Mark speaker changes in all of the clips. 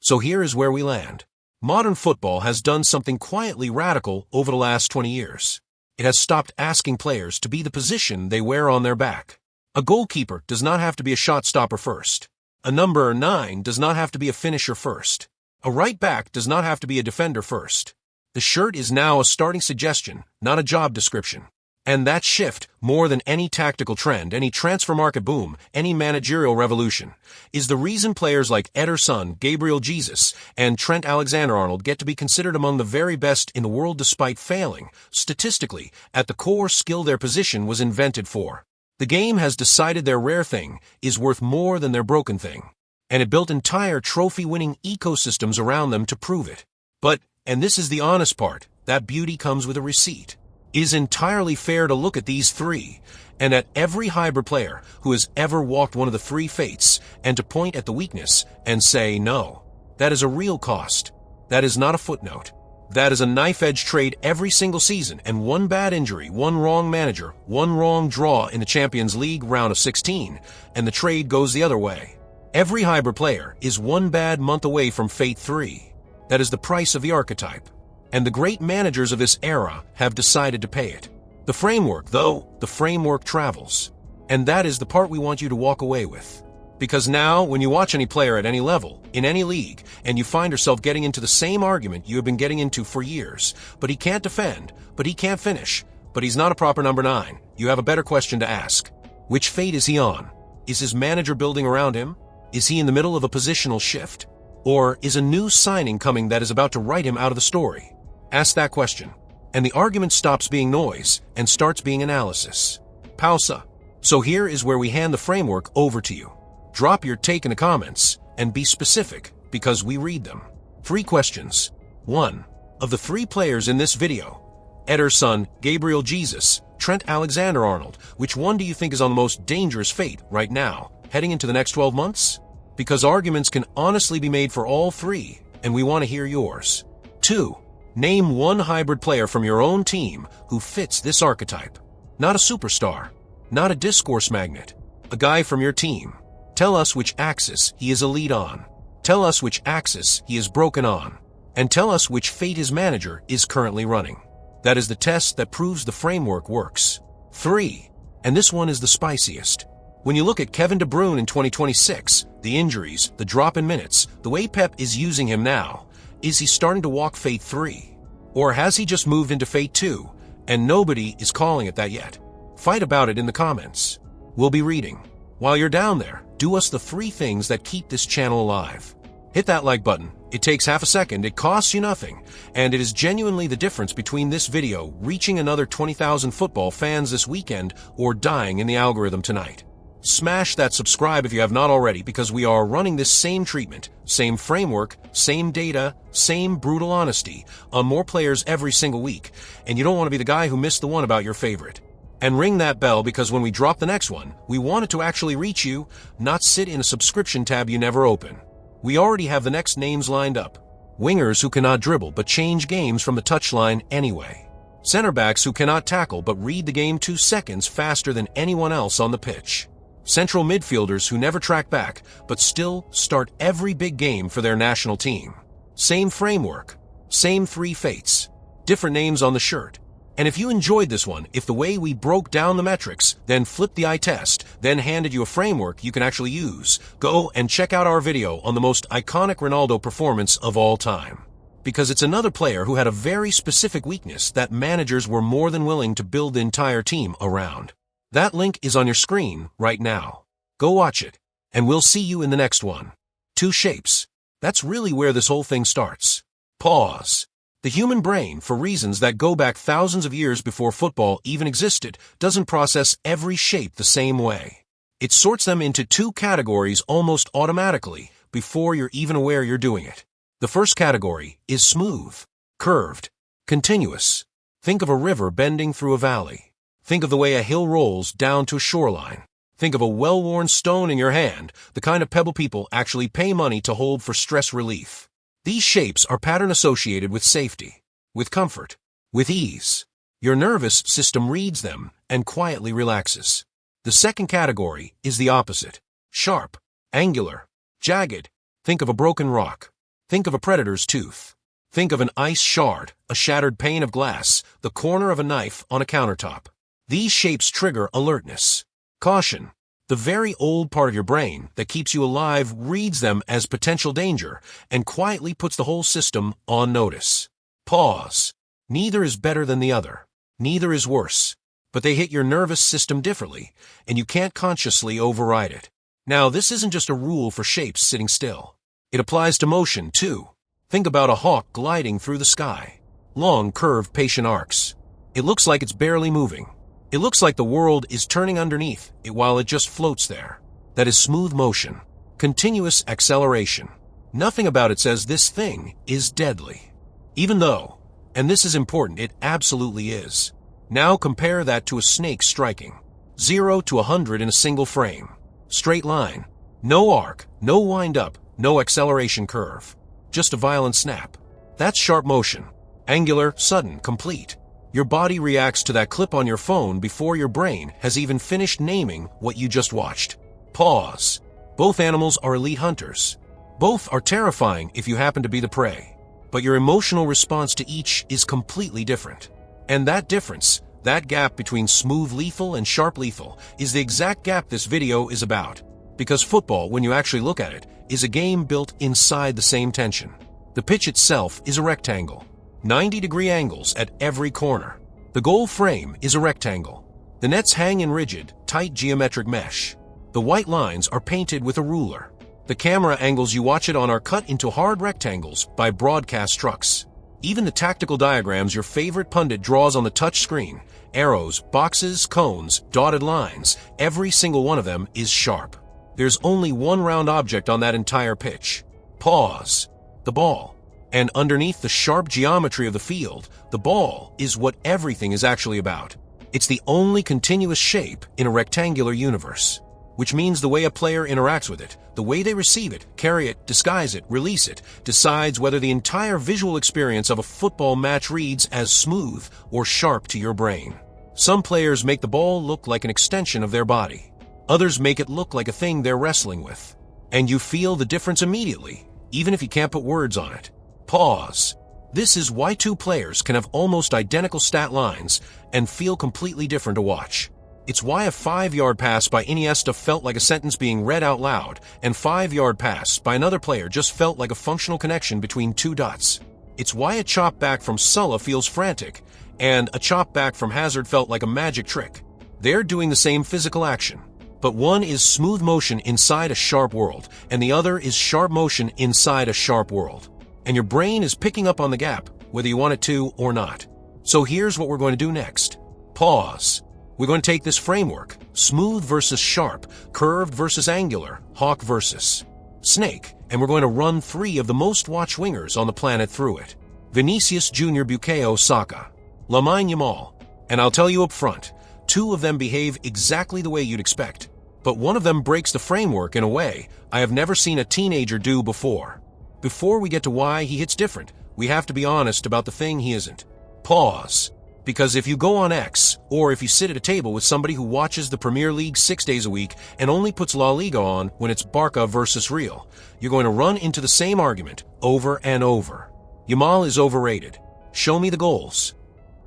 Speaker 1: So here is where we land. Modern football has done something quietly radical over the last 20 years. It has stopped asking players to be the position they wear on their back. A goalkeeper does not have to be a shot stopper first. A number 9 does not have to be a finisher first. A right back does not have to be a defender first. The shirt is now a starting suggestion, not a job description. And that shift, more than any tactical trend, any transfer market boom, any managerial revolution, is the reason players like Ederson, Gabriel Jesus, and Trent Alexander-Arnold get to be considered among the very best in the world despite failing, statistically, at the core skill their position was invented for. The game has decided their rare thing is worth more than their broken thing. And it built entire trophy-winning ecosystems around them to prove it. But, and this is the honest part, that beauty comes with a receipt. It is entirely fair to look at these three, and at every hybrid player who has ever walked one of the three fates, and to point at the weakness and say, no, that is a real cost. That is not a footnote. That is a knife-edge trade every single season, and one bad injury, one wrong manager, one wrong draw in the Champions League round of 16, and the trade goes the other way. Every hybrid player is one bad month away from Fate 3. That is the price of the archetype. And the great managers of this era have decided to pay it. The framework, though, the framework travels. And that is the part we want you to walk away with. Because now, when you watch any player at any level, in any league, and you find yourself getting into the same argument you have been getting into for years, but he can't defend, but he can't finish, but he's not a proper number 9, you have a better question to ask. Which fate is he on? Is his manager building around him? Is he in the middle of a positional shift? Or is a new signing coming that is about to write him out of the story? Ask that question, and the argument stops being noise and starts being analysis. Pausa. So here is where we hand the framework over to you. Drop your take in the comments, and be specific, because we read them. 3 questions. 1. Of the 3 players in this video, Ederson, Gabriel Jesus, Trent Alexander-Arnold, which one do you think is on the most dangerous fate right now, heading into the next 12 months? Because arguments can honestly be made for all 3, and we want to hear yours. 2. Name one hybrid player from your own team who fits this archetype. Not a superstar, not a discourse magnet, a guy from your team. Tell us which axis he is elite on. Tell us which axis he is broken on. And tell us which fate his manager is currently running. That is the test that proves the framework works. 3. And this one is the spiciest. When you look at Kevin De Bruyne in 2026, the injuries, the drop in minutes, the way Pep is using him now, is he starting to walk Fate 3? Or has he just moved into Fate 2, and nobody is calling it that yet? Fight about it in the comments. We'll be reading. While you're down there, do us the 3 things that keep this channel alive. Hit that like button. It takes half a second, it costs you nothing, and it is genuinely the difference between this video reaching another 20,000 football fans this weekend or dying in the algorithm tonight. Smash that subscribe if you have not already, because we are running this same treatment, same framework, same data, same brutal honesty on more players every single week, and you don't want to be the guy who missed the one about your favorite. And ring that bell, because when we drop the next one, we want it to actually reach you, not sit in a subscription tab you never open. We already have the next names lined up. Wingers who cannot dribble but change games from the touchline anyway. Center backs who cannot tackle but read the game 2 seconds faster than anyone else on the pitch. Central midfielders who never track back, but still start every big game for their national team. Same framework, same 3 fates, different names on the shirt. And if you enjoyed this one, if the way we broke down the metrics, then flipped the eye test, then handed you a framework you can actually use, go and check out our video on the most iconic Ronaldo performance of all time. Because it's another player who had a very specific weakness that managers were more than willing to build the entire team around. That link is on your screen right now. Go watch it, and we'll see you in the next one. 2 shapes. That's really where this whole thing starts. Pause. The human brain, for reasons that go back thousands of years before football even existed, doesn't process every shape the same way. It sorts them into 2 categories almost automatically before you're even aware you're doing it. The first category is smooth, curved, continuous. Think of a river bending through a valley. Think of the way a hill rolls down to a shoreline. Think of a well-worn stone in your hand, the kind of pebble people actually pay money to hold for stress relief. These shapes are pattern associated with safety, with comfort, with ease. Your nervous system reads them and quietly relaxes. The second category is the opposite. Sharp, angular, jagged. Think of a broken rock. Think of a predator's tooth. Think of an ice shard, a shattered pane of glass, the corner of a knife on a countertop. These shapes trigger alertness. Caution. The very old part of your brain that keeps you alive reads them as potential danger and quietly puts the whole system on notice. Pause. Neither is better than the other. Neither is worse. But they hit your nervous system differently, and you can't consciously override it. Now, this isn't just a rule for shapes sitting still. It applies to motion, too. Think about a hawk gliding through the sky. Long, curved, patient arcs. It looks like it's barely moving. It looks like the world is turning underneath it while it just floats there. That is smooth motion. Continuous acceleration. Nothing about it says this thing is deadly. Even though, and this is important, it absolutely is. Now compare that to a snake striking. 0 to 100 in a single frame. Straight line. No arc, no wind up, no acceleration curve. Just a violent snap. That's sharp motion. Angular, sudden, complete. Your body reacts to that clip on your phone before your brain has even finished naming what you just watched. Pause. Both animals are elite hunters. Both are terrifying if you happen to be the prey. But your emotional response to each is completely different. And that difference, that gap between smooth lethal and sharp lethal, is the exact gap this video is about. Because football, when you actually look at it, is a game built inside the same tension. The pitch itself is a rectangle. 90-degree angles at every corner. The goal frame is a rectangle. The nets hang in rigid, tight geometric mesh. The white lines are painted with a ruler. The camera angles you watch it on are cut into hard rectangles by broadcast trucks. Even the tactical diagrams your favorite pundit draws on the touch screen, arrows, boxes, cones, dotted lines, every single one of them is sharp. There's only one round object on that entire pitch. Pause. The ball. And underneath the sharp geometry of the field, the ball is what everything is actually about. It's the only continuous shape in a rectangular universe. Which means the way a player interacts with it, the way they receive it, carry it, disguise it, release it, decides whether the entire visual experience of a football match reads as smooth or sharp to your brain. Some players make the ball look like an extension of their body. Others make it look like a thing they're wrestling with. And you feel the difference immediately, even if you can't put words on it. Pause. This is why two players can have almost identical stat lines and feel completely different to watch. It's why a 5-yard pass by Iniesta felt like a sentence being read out loud, and 5-yard pass by another player just felt like a functional connection between two dots. It's why a chop back from Salah feels frantic, and a chop back from Hazard felt like a magic trick. They're doing the same physical action, but one is smooth motion inside a sharp world, and the other is sharp motion inside a sharp world. And your brain is picking up on the gap, whether you want it to or not. So here's what we're going to do next. Pause. We're going to take this framework, smooth versus sharp, curved versus angular, hawk versus snake, and we're going to run 3 of the most watched wingers on the planet through it. Vinicius Jr, Bukayo Saka, Lamine Yamal, and I'll tell you up front, 2 of them behave exactly the way you'd expect, but one of them breaks the framework in a way I have never seen a teenager do before. Before we get to why he hits different, we have to be honest about the thing he isn't. Pause. Because if you go on X, or if you sit at a table with somebody who watches the Premier League 6 days a week and only puts La Liga on when it's Barca versus Real, you're going to run into the same argument over and over. Yamal is overrated. Show me the goals.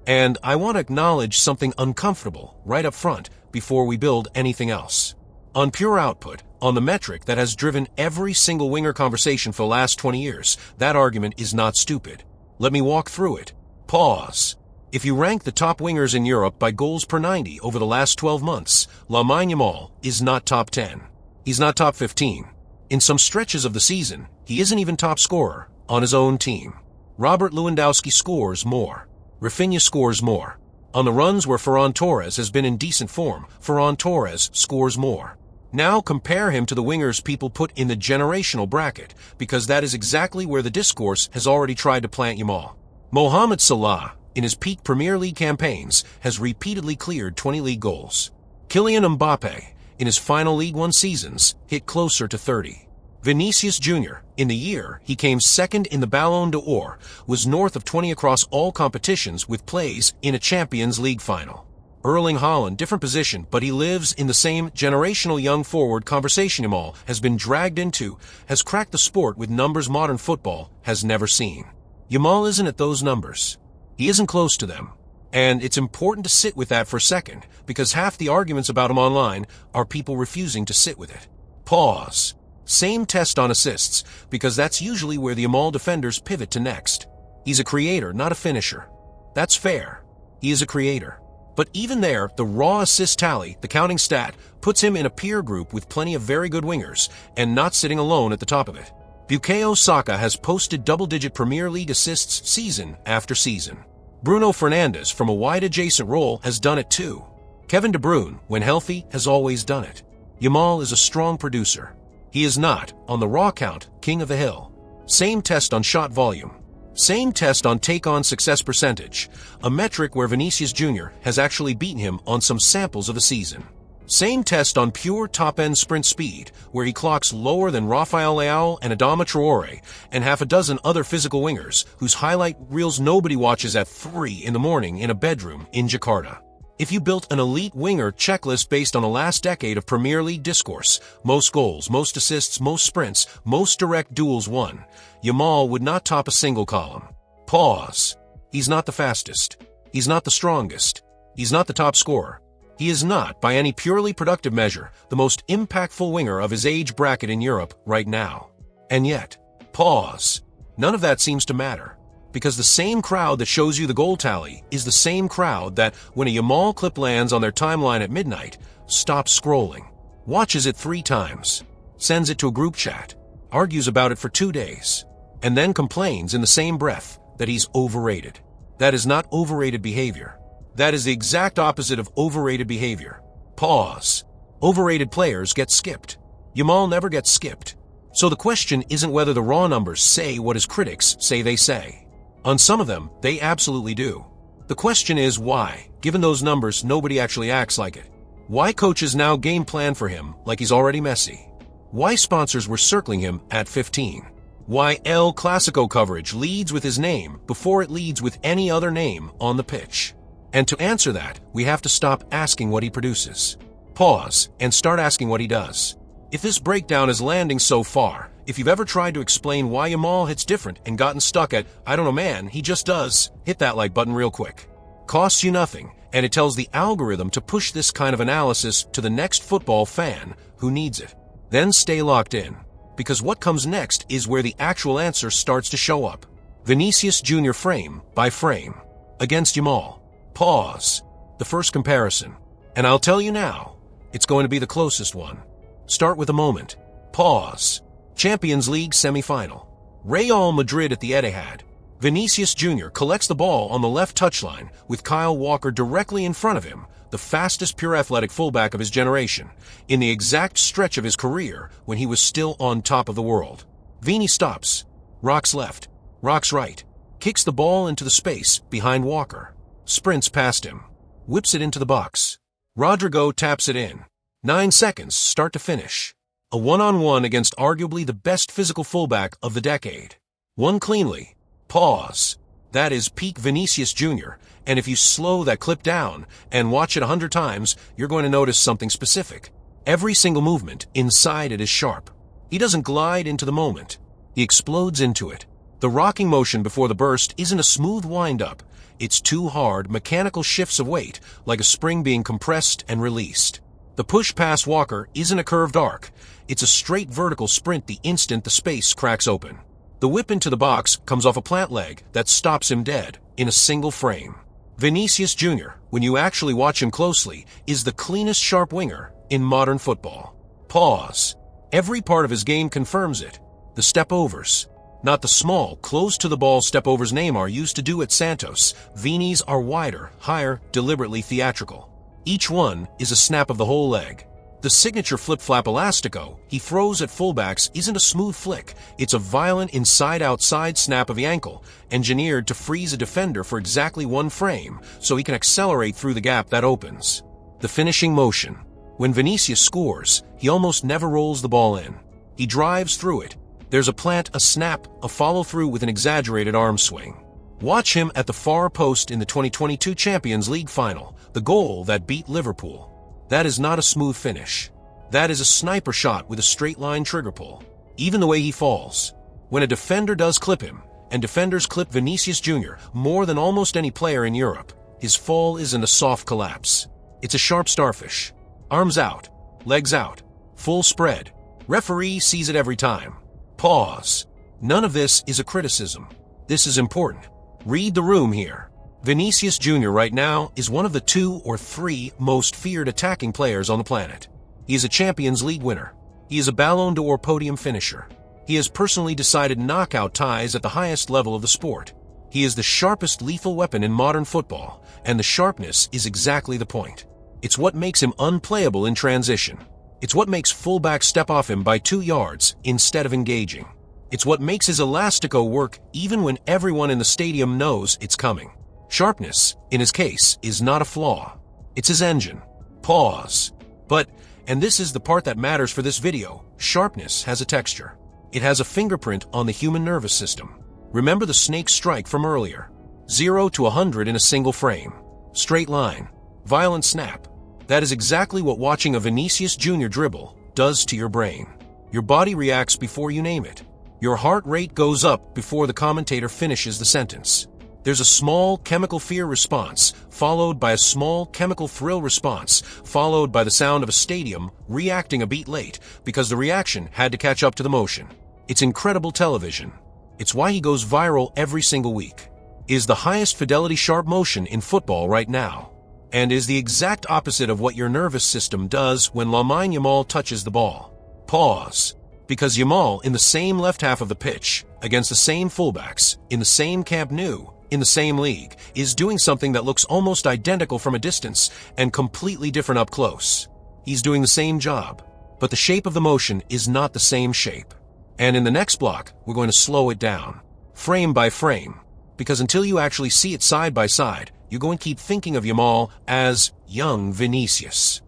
Speaker 1: And I want to acknowledge something uncomfortable right up front before we build anything else. On pure output, on the metric that has driven every single winger conversation for the last 20 years, that argument is not stupid. Let me walk through it. Pause. If you rank the top wingers in Europe by goals per 90 over the last 12 months, Lamine Yamal is not top 10. He's not top 15. In some stretches of the season, he isn't even top scorer on his own team. Robert Lewandowski scores more. Rafinha scores more. On the runs where Ferran Torres has been in decent form, Ferran Torres scores more. Now compare him to the wingers people put in the generational bracket, because that is exactly where the discourse has already tried to plant Yamal. Mohamed Salah, in his peak Premier League campaigns, has repeatedly cleared 20 league goals. Kylian Mbappé, in his final League One seasons, hit closer to 30. Vinicius Jr, in the year he came second in the Ballon d'Or, was north of 20 across all competitions with plays in a Champions League final. Erling Haaland, different position, but he lives in the same generational young forward conversation Yamal has been dragged into, has cracked the sport with numbers modern football has never seen. Yamal isn't at those numbers. He isn't close to them. And it's important to sit with that for a second, because half the arguments about him online are people refusing to sit with it. Pause. Same test on assists, because that's usually where the Yamal defenders pivot to next. He's a creator, not a finisher. That's fair. He is a creator. But even there, the raw assist tally, the counting stat, puts him in a peer group with plenty of very good wingers, and not sitting alone at the top of it. Bukayo Saka has posted double-digit Premier League assists season after season. Bruno Fernandes, from a wide adjacent role, has done it too. Kevin De Bruyne, when healthy, has always done it. Yamal is a strong producer. He is not, on the raw count, king of the hill. Same test on shot volume. Same test on take-on success percentage, a metric where Vinicius Jr. has actually beaten him on some samples of the season. Same test on pure top-end sprint speed, where he clocks lower than Rafael Leao and Adama Traore, and half a dozen other physical wingers whose highlight reels nobody watches at 3 in the morning in a bedroom in Jakarta. If you built an elite winger checklist based on the last decade of Premier League discourse, most goals, most assists, most sprints, most direct duels won, Yamal would not top a single column. Pause. He's not the fastest. He's not the strongest. He's not the top scorer. He is not, by any purely productive measure, the most impactful winger of his age bracket in Europe right now. And yet, pause. None of that seems to matter. Because the same crowd that shows you the goal tally is the same crowd that, when a Yamal clip lands on their timeline at midnight, stops scrolling, watches it 3 times, sends it to a group chat, argues about it for 2 days, and then complains in the same breath that he's overrated. That is not overrated behavior. That is the exact opposite of overrated behavior. Pause. Overrated players get skipped. Yamal never gets skipped. So the question isn't whether the raw numbers say what his critics say they say. On some of them, they absolutely do. The question is why, given those numbers, nobody actually acts like it. Why coaches now game plan for him like he's already Messi? Why sponsors were circling him at 15? Why El Clasico coverage leads with his name before it leads with any other name on the pitch? And to answer that, we have to stop asking what he produces. Pause and start asking what he does. If this breakdown is landing so far, if you've ever tried to explain why Yamal hits different and gotten stuck at, I don't know man, he just does, hit that like button real quick. Costs you nothing, and it tells the algorithm to push this kind of analysis to the next football fan who needs it. Then stay locked in, because what comes next is where the actual answer starts to show up. Vinicius Jr. frame by frame against Yamal. Pause. The first comparison. And I'll tell you now, it's going to be the closest one. Start with a moment. Pause. Champions League semi-final. Real Madrid at the Etihad. Vinicius Jr. collects the ball on the left touchline with Kyle Walker directly in front of him, the fastest pure athletic fullback of his generation, in the exact stretch of his career when he was still on top of the world. Vini stops, rocks left, rocks right, kicks the ball into the space behind Walker, sprints past him, whips it into the box. Rodrigo taps it in. 9 seconds, start to finish. A one-on-one against arguably the best physical fullback of the decade. Won cleanly. Pause. That is peak Vinicius Jr., and if you slow that clip down and watch it 100 times, you're going to notice something specific. Every single movement inside it is sharp. He doesn't glide into the moment. He explodes into it. The rocking motion before the burst isn't a smooth wind-up. It's 2 hard, mechanical shifts of weight, like a spring being compressed and released. The push past Walker isn't a curved arc. It's a straight vertical sprint the instant the space cracks open. The whip into the box comes off a plant leg that stops him dead in a single frame. Vinicius Jr., when you actually watch him closely, is the cleanest sharp winger in modern football. Pause. Every part of his game confirms it. The step-overs. Not the small, close-to-the-ball step-overs Neymar used to do at Santos. Vini's are wider, higher, deliberately theatrical. Each one is a snap of the whole leg. The signature flip-flap elastico he throws at fullbacks isn't a smooth flick. It's a violent inside-outside snap of the ankle, engineered to freeze a defender for exactly 1 frame so he can accelerate through the gap that opens. The finishing motion. When Vinicius scores, he almost never rolls the ball in. He drives through it. There's a plant, a snap, a follow-through with an exaggerated arm swing. Watch him at the far post in the 2022 Champions League final, the goal that beat Liverpool. That is not a smooth finish. That is a sniper shot with a straight-line trigger pull. Even the way he falls. When a defender does clip him, and defenders clip Vinicius Jr. more than almost any player in Europe, his fall isn't a soft collapse. It's a sharp starfish. Arms out, legs out, full spread. Referee sees it every time. Pause. None of this is a criticism. This is important. Read the room here. Vinicius Jr. right now is one of the 2 or 3 most feared attacking players on the planet. He is a Champions League winner. He is a Ballon d'Or podium finisher. He has personally decided knockout ties at the highest level of the sport. He is the sharpest lethal weapon in modern football, and the sharpness is exactly the point. It's what makes him unplayable in transition. It's what makes fullbacks step off him by 2 yards instead of engaging. It's what makes his elastico work even when everyone in the stadium knows it's coming. Sharpness, in his case, is not a flaw. It's his engine. Pause. But, and this is the part that matters for this video, sharpness has a texture. It has a fingerprint on the human nervous system. Remember the snake strike from earlier. 0 to 100 in a single frame. Straight line. Violent snap. That is exactly what watching a Vinicius Jr. dribble does to your brain. Your body reacts before you name it. Your heart rate goes up before the commentator finishes the sentence. There's a small chemical fear response, followed by a small chemical thrill response, followed by the sound of a stadium reacting a beat late because the reaction had to catch up to the motion. It's incredible television. It's why he goes viral every single week. Is the highest fidelity sharp motion in football right now, and is the exact opposite of what your nervous system does when Lamine Yamal touches the ball. Pause. Because Yamal, in the same left half of the pitch, against the same fullbacks, in the same Camp Nou, in the same league, is doing something that looks almost identical from a distance and completely different up close. He's doing the same job, but the shape of the motion is not the same shape. And in the next block, we're going to slow it down, frame by frame, because until you actually see it side by side, you're going to keep thinking of Yamal as young Vinicius.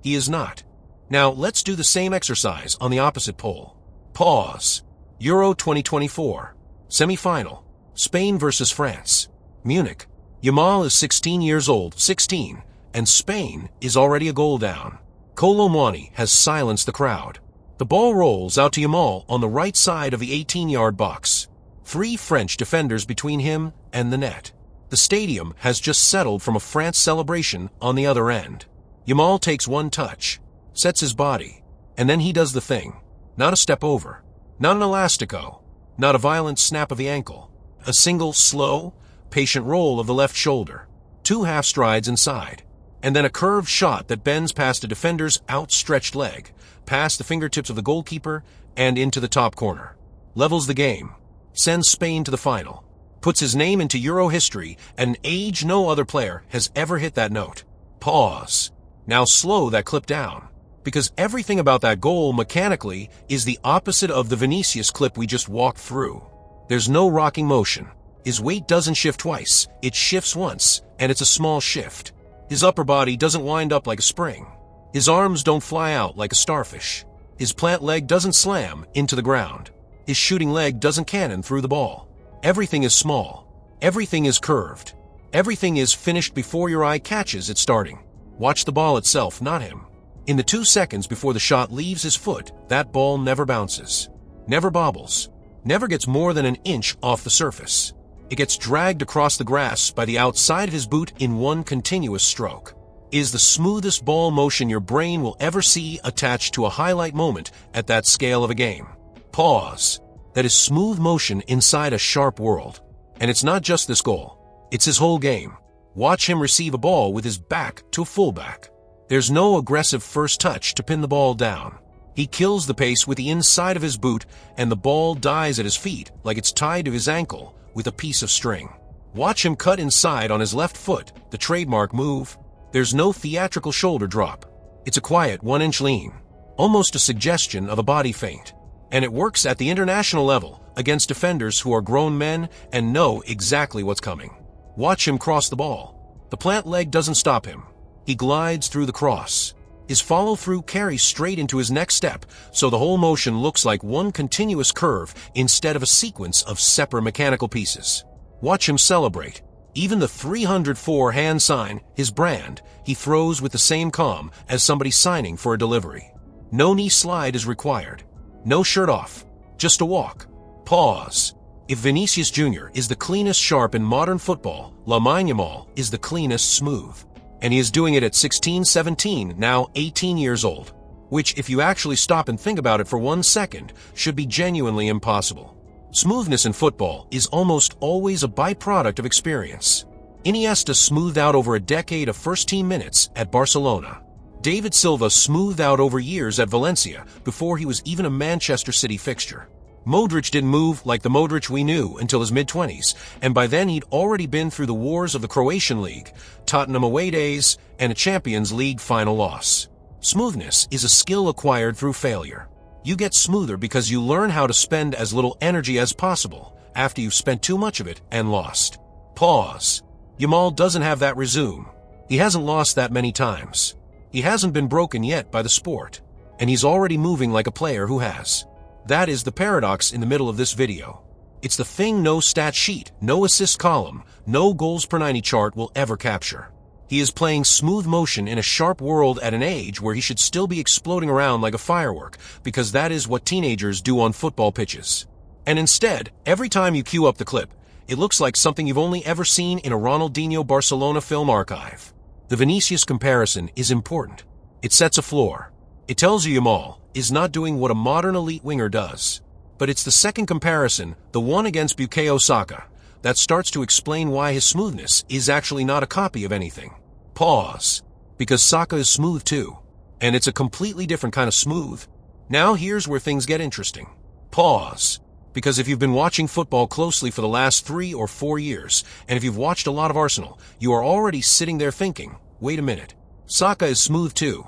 Speaker 1: He is not. Now, let's do the same exercise on the opposite pole. Pause. Euro 2024. Semi-final. Spain versus France. Munich. Yamal is 16 years old, 16, and Spain is already a goal down. Kolo Muani has silenced the crowd. The ball rolls out to Yamal on the right side of the 18-yard box. 3 French defenders between him and the net. The stadium has just settled from a France celebration on the other end. Yamal takes one touch, sets his body, and then he does the thing. Not a step over, not an elastico, not a violent snap of the ankle. A single, slow, patient roll of the left shoulder, 2 half strides inside, and then a curved shot that bends past a defender's outstretched leg, past the fingertips of the goalkeeper, and into the top corner. Levels the game, sends Spain to the final, puts his name into Euro history at an age no other player has ever hit that note. Pause. Now slow that clip down, because everything about that goal mechanically is the opposite of the Vinicius clip we just walked through. There's no rocking motion. His weight doesn't shift twice, it shifts once, and it's a small shift. His upper body doesn't wind up like a spring. His arms don't fly out like a starfish. His plant leg doesn't slam into the ground. His shooting leg doesn't cannon through the ball. Everything is small. Everything is curved. Everything is finished before your eye catches it starting. Watch the ball itself, not him. In the 2 seconds before the shot leaves his foot, that ball never bounces, never bobbles, never gets more than an inch off the surface. It gets dragged across the grass by the outside of his boot in one continuous stroke. It is the smoothest ball motion your brain will ever see attached to a highlight moment at that scale of a game. Pause. That is smooth motion inside a sharp world. And it's not just this goal. It's his whole game. Watch him receive a ball with his back to a fullback. There's no aggressive first touch to pin the ball down. He kills the pace with the inside of his boot, and the ball dies at his feet like it's tied to his ankle with a piece of string. Watch him cut inside on his left foot, the trademark move. There's no theatrical shoulder drop. It's a quiet 1-inch lean, almost a suggestion of a body feint. And it works at the international level against defenders who are grown men and know exactly what's coming. Watch him cross the ball. The plant leg doesn't stop him. He glides through the cross. His follow-through carries straight into his next step, so the whole motion looks like one continuous curve instead of a sequence of separate mechanical pieces. Watch him celebrate. Even the 304 hand sign, his brand, he throws with the same calm as somebody signing for a delivery. No knee slide is required. No shirt off. Just a walk. Pause. If Vinicius Jr. is the cleanest sharp in modern football, Lamine Yamal is the cleanest smooth. And he is doing it at 16, 17, now 18 years old. Which, if you actually stop and think about it for 1 second, should be genuinely impossible. Smoothness in football is almost always a byproduct of experience. Iniesta smoothed out over a decade of first-team minutes at Barcelona. David Silva smoothed out over years at Valencia before he was even a Manchester City fixture. Modric didn't move like the Modric we knew until his mid-20s, and by then he'd already been through the wars of the Croatian League, Tottenham away days, and a Champions League final loss. Smoothness is a skill acquired through failure. You get smoother because you learn how to spend as little energy as possible after you've spent too much of it and lost. Pause. Yamal doesn't have that resume. He hasn't lost that many times. He hasn't been broken yet by the sport. And he's already moving like a player who has. That is the paradox in the middle of this video. It's the thing no stat sheet, no assist column, no goals per 90 chart will ever capture. He is playing smooth motion in a sharp world at an age where he should still be exploding around like a firework, because that is what teenagers do on football pitches. And instead, every time you cue up the clip, it looks like something you've only ever seen in a Ronaldinho Barcelona film archive. The Vinicius comparison is important. It sets a floor. It tells you Yamal is not doing what a modern elite winger does. But it's the second comparison, the one against Bukayo Saka, that starts to explain why his smoothness is actually not a copy of anything. Pause. Because Saka is smooth too. And it's a completely different kind of smooth. Now here's where things get interesting. Pause. Because if you've been watching football closely for the last 3 or 4 years, and if you've watched a lot of Arsenal, you are already sitting there thinking, wait a minute, Saka is smooth too.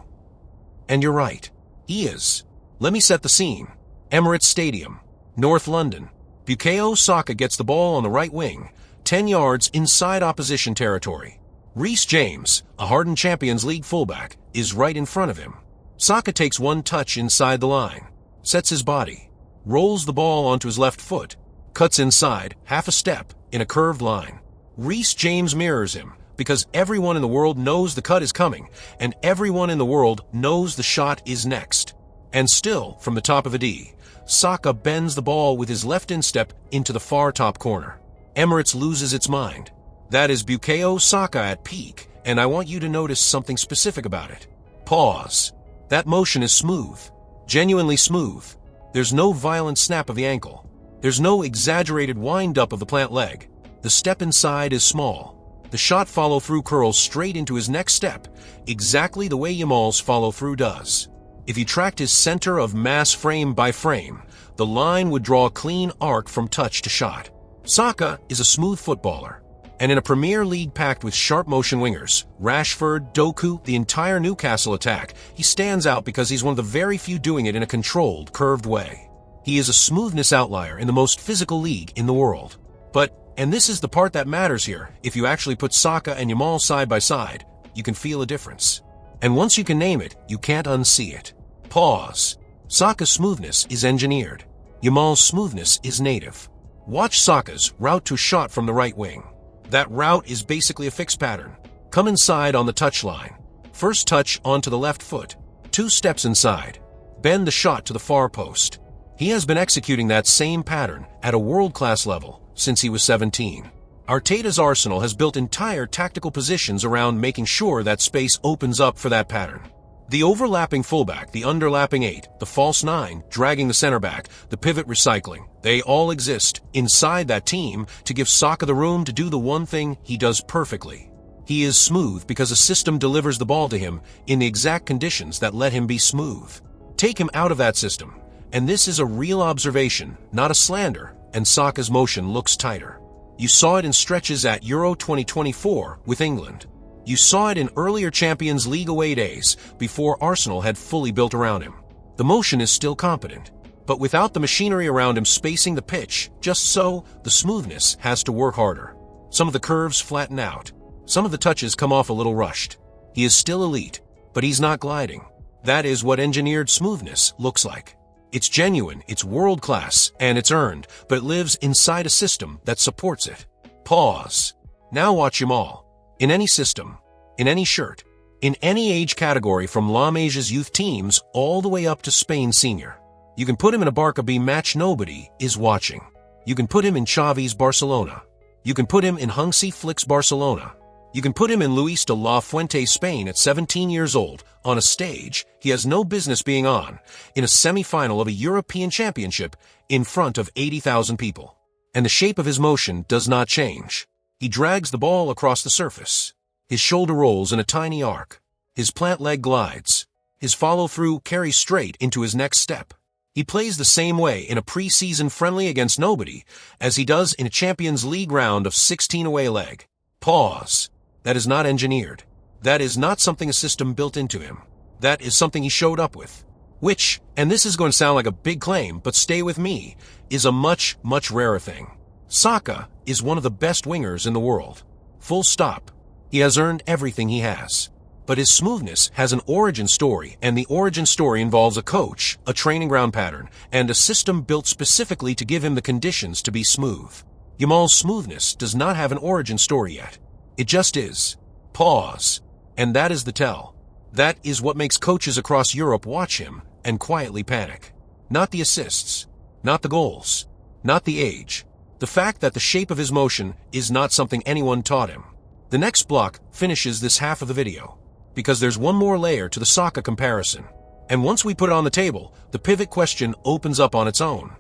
Speaker 1: And you're right. He is. Let me set the scene. Emirates Stadium, North London. Bukayo Saka gets the ball on the right wing, 10 yards inside opposition territory. Reece James, a hardened Champions League fullback, is right in front of him. Saka takes one touch inside the line, sets his body, rolls the ball onto his left foot, cuts inside, half a step, in a curved line. Reece James mirrors him, because everyone in the world knows the cut is coming, and everyone in the world knows the shot is next. And still, from the top of a D, Saka bends the ball with his left instep into the far top corner. Emirates loses its mind. That is Bukayo Saka at peak, and I want you to notice something specific about it. Pause. That motion is smooth. Genuinely smooth. There's no violent snap of the ankle. There's no exaggerated wind-up of the plant leg. The step inside is small. The shot follow-through curls straight into his next step, exactly the way Yamal's follow-through does. If you tracked his center of mass frame by frame, the line would draw a clean arc from touch to shot. Saka is a smooth footballer, and in a Premier League packed with sharp motion wingers, Rashford, Doku, the entire Newcastle attack, he stands out because he's one of the very few doing it in a controlled, curved way. He is a smoothness outlier in the most physical league in the world. But, and this is the part that matters here, if you actually put Saka and Yamal side by side, you can feel a difference. And once you can name it, you can't unsee it. Pause. Saka's smoothness is engineered. Yamal's smoothness is native. Watch Saka's route to shot from the right wing. That route is basically a fixed pattern. Come inside on the touchline. First touch onto the left foot. 2 steps inside. Bend the shot to the far post. He has been executing that same pattern at a world-class level since he was 17. Arteta's Arsenal has built entire tactical positions around making sure that space opens up for that pattern. The overlapping fullback, the underlapping 8, the false 9, dragging the center back, the pivot recycling, they all exist inside that team to give Saka the room to do the one thing he does perfectly. He is smooth because a system delivers the ball to him in the exact conditions that let him be smooth. Take him out of that system, and this is a real observation, not a slander, and Saka's motion looks tighter. You saw it in stretches at Euro 2024 with England. You saw it in earlier Champions League away days before Arsenal had fully built around him. The motion is still competent, but without the machinery around him spacing the pitch, just so, the smoothness has to work harder. Some of the curves flatten out. Some of the touches come off a little rushed. He is still elite, but he's not gliding. That is what engineered smoothness looks like. It's genuine, it's world-class, and it's earned, but it lives inside a system that supports it. Pause. Now watch Yamal. In any system, in any shirt, in any age category from La Masia's youth teams all the way up to Spain senior. You can put him in a Barca B match nobody is watching. You can put him in Xavi's Barcelona. You can put him in Hansi Flick's Barcelona. You can put him in Luis de la Fuente's Spain at 17 years old, on a stage he has no business being on, in a semi-final of a European Championship, in front of 80,000 people. And the shape of his motion does not change. He drags the ball across the surface. His shoulder rolls in a tiny arc. His plant leg glides. His follow-through carries straight into his next step. He plays the same way in a pre-season friendly against nobody as he does in a Champions League round of 16 away leg. Pause. That is not engineered. That is not something a system built into him. That is something he showed up with. Which, and this is going to sound like a big claim, but stay with me, is a much, much rarer thing. Saka is one of the best wingers in the world. Full stop. He has earned everything he has. But his smoothness has an origin story, and the origin story involves a coach, a training ground pattern, and a system built specifically to give him the conditions to be smooth. Yamal's smoothness does not have an origin story yet. It just is. Pause. And that is the tell. That is what makes coaches across Europe watch him and quietly panic. Not the assists. Not the goals. Not the age. The fact that the shape of his motion is not something anyone taught him. The next block finishes this half of the video, because there's one more layer to the Saka comparison. And once we put it on the table, the pivot question opens up on its own.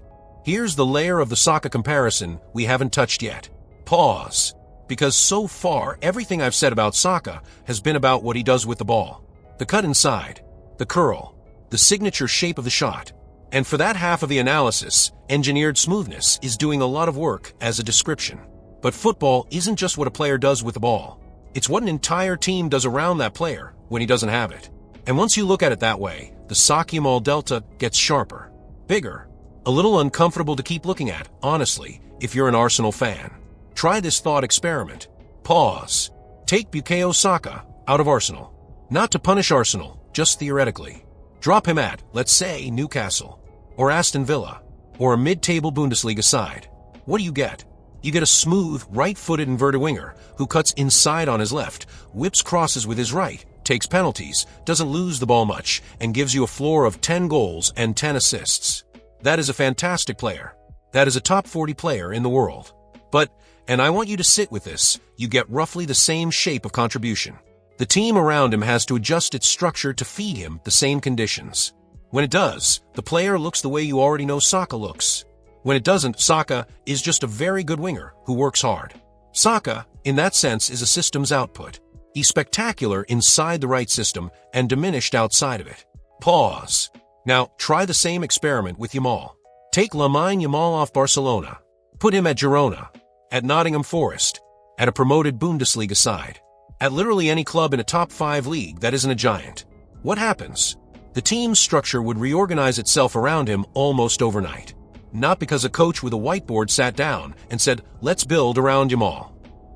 Speaker 1: Here's the layer of the Saka comparison we haven't touched yet. Pause. Because so far, everything I've said about Saka has been about what he does with the ball. The cut inside, the curl, the signature shape of the shot. And for that half of the analysis, engineered smoothness is doing a lot of work as a description. But football isn't just what a player does with the ball. It's what an entire team does around that player when he doesn't have it. And once you look at it that way, the Saka-Yamal delta gets sharper, bigger, a little uncomfortable to keep looking at, honestly, if you're an Arsenal fan. Try this thought experiment. Pause. Take Bukayo Saka out of Arsenal. Not to punish Arsenal, just theoretically. Drop him at, let's say, Newcastle, or Aston Villa, or a mid-table Bundesliga side. What do you get? You get a smooth, right-footed inverted winger who cuts inside on his left, whips crosses with his right, takes penalties, doesn't lose the ball much, and gives you a floor of 10 goals and 10 assists. That is a fantastic player. That is a top 40 player in the world. But, and I want you to sit with this, you get roughly the same shape of contribution. The team around him has to adjust its structure to feed him the same conditions. When it does, the player looks the way you already know Saka looks. When it doesn't, Saka is just a very good winger who works hard. Saka, in that sense, is a system's output. He's spectacular inside the right system and diminished outside of it. Pause. Now, try the same experiment with Yamal. Take Lamine Yamal off Barcelona. Put him at Girona, at Nottingham Forest, at a promoted Bundesliga side, at literally any club in a top 5 league that isn't a giant. What happens? The team's structure would reorganize itself around him almost overnight. Not because a coach with a whiteboard sat down and said, let's build around Yamal.